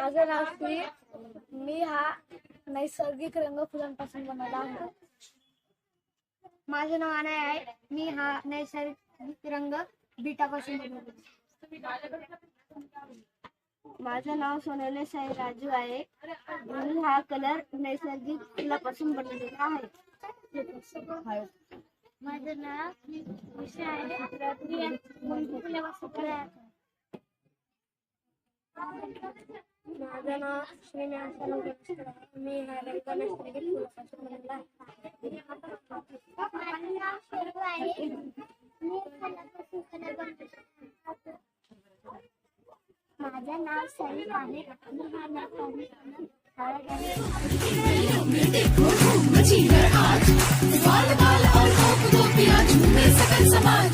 माझं नाव श्री. मी हा नैसर्गिक रंग फुलांपासून बनवला आहे. माझं नाव अनय आहे. मी हा नैसर्गिक रंग बीटापासून बनवला. माझं नाव सोनाली साई राजू आहे. मी हा कलर नैसर्गिक फुलापासून बनवलेला आहे. माझं नाव विषय आहे. माझं नाव श्रीनिवास आहे. मी हा रंग नैसर्गिक फुलापासून बनवला आहे. माझं नाव शेरू आहे. मी फुलापासून कलर बनवतो. माझं नाव सईफ आहे. मी हा नैसर्गिक देखो मची है आज बाल बाल और गोपियां झूमे सकल समाज।